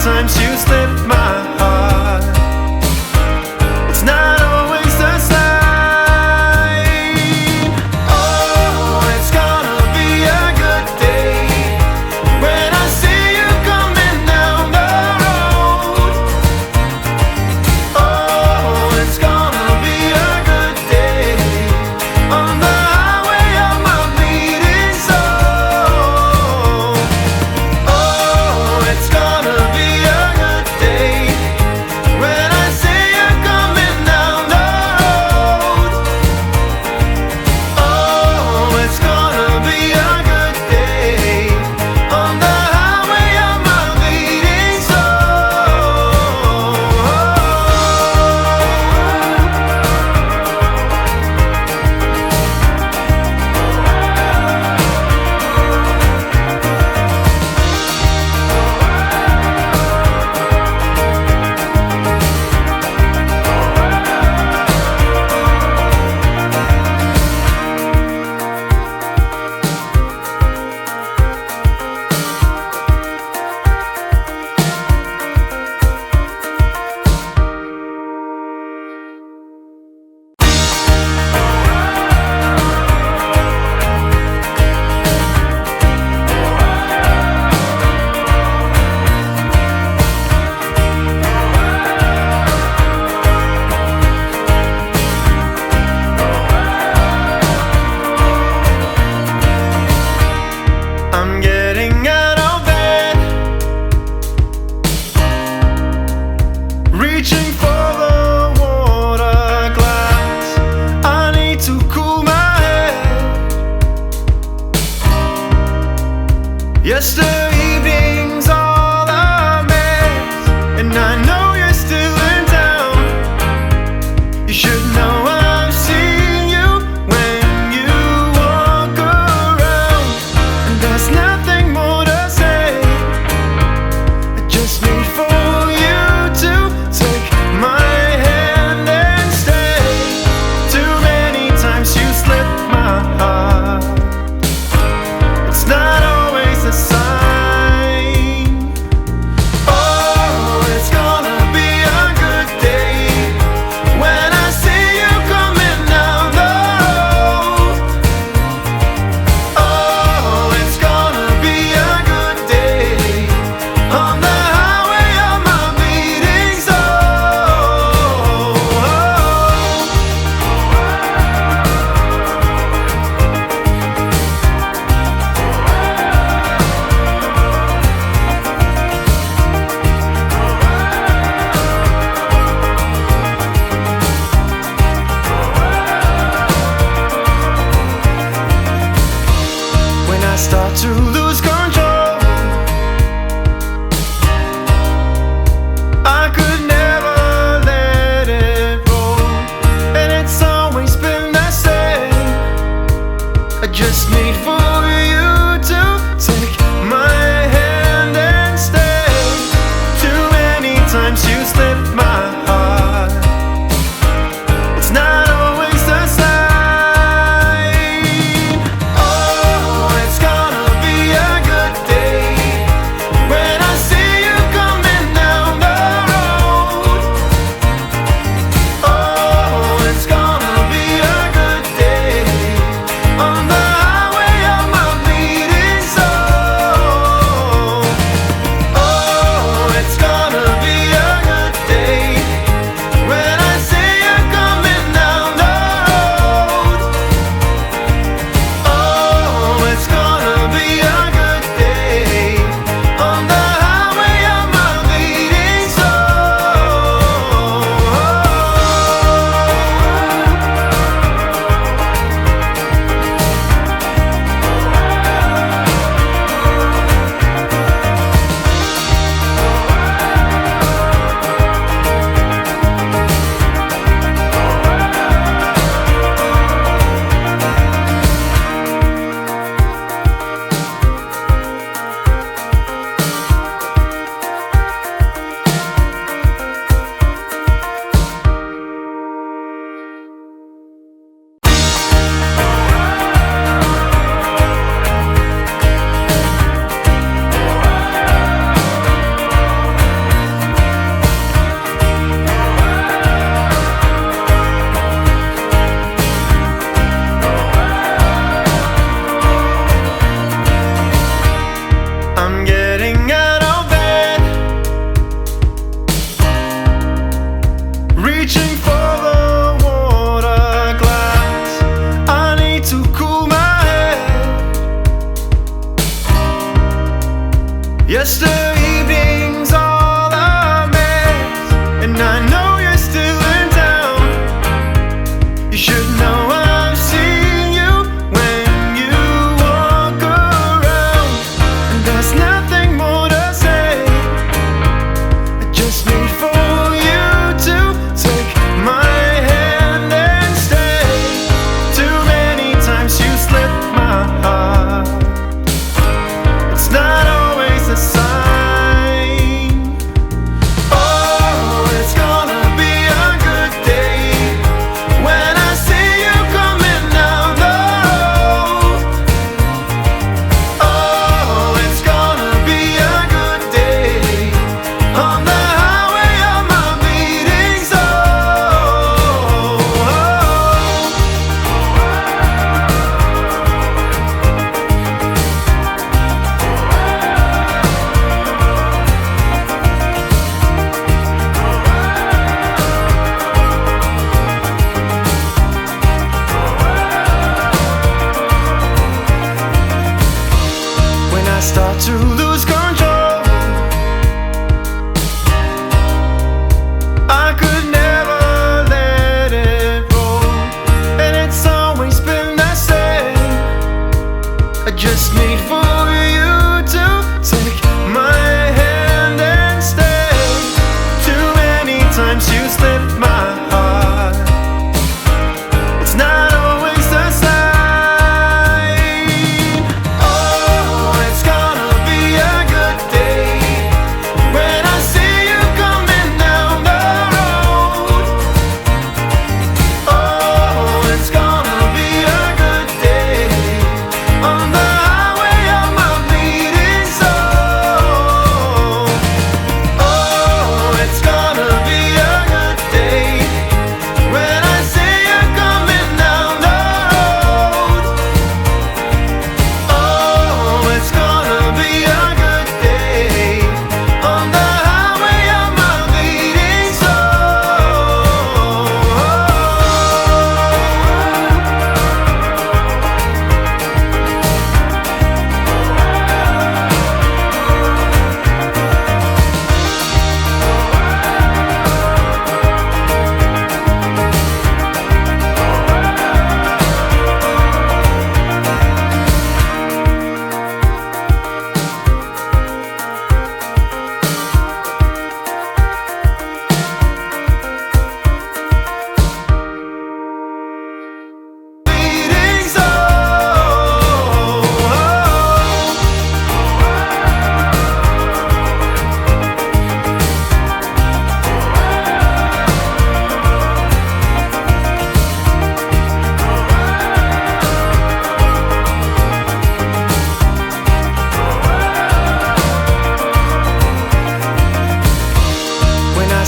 times you slip my heart. It's not always the same. Oh, it's gonna be a good day when I see you coming down the road. Oh, it's gonna be a good day on the highway of my bleeding soul. Oh, it's gonna be a good day when I see you coming down the road. Oh, it's gonna be a good day on the highway of my bleeding soul. I'm getting out of bed, reaching for the water glass. I need to cool my head. Yesterday evening's all a mess, and I know you're still in town. You should know I've seen you when you walk around, and there's nothing more to say. I just need for you to take my hand and stay. Too many times you slipped my heart. It's not always the same. Oh, it's gonna be a good day when I see you coming down the road. Oh, it's gonna be a good day on the highway of my bleeding soul. When I start to lose control, I could never let it go, and it's always been the same. I just need for you to take my hand and stay. Too many times you slipped my heart. It's not always the same. Oh, it's gonna be a good day when I see you coming down the road. Oh, it's gonna be a good day on the highway of my bleeding soul. Oh, it's gonna be a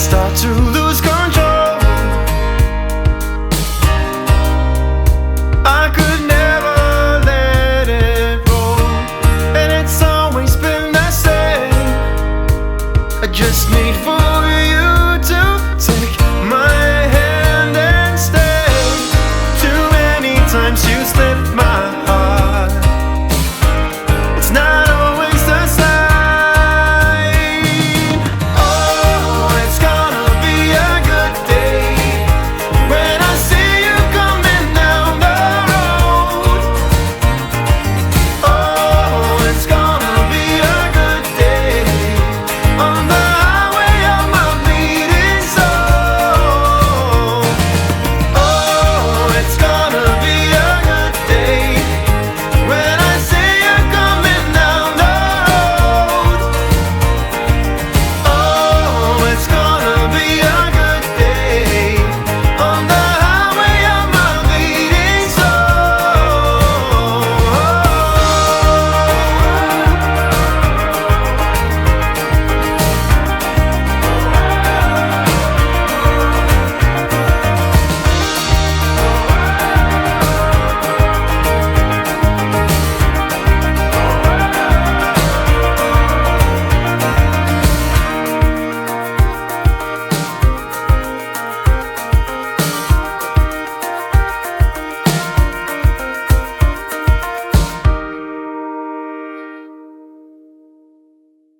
start to lose control. I could never let it roll, and it's always been the same. I just need for you to take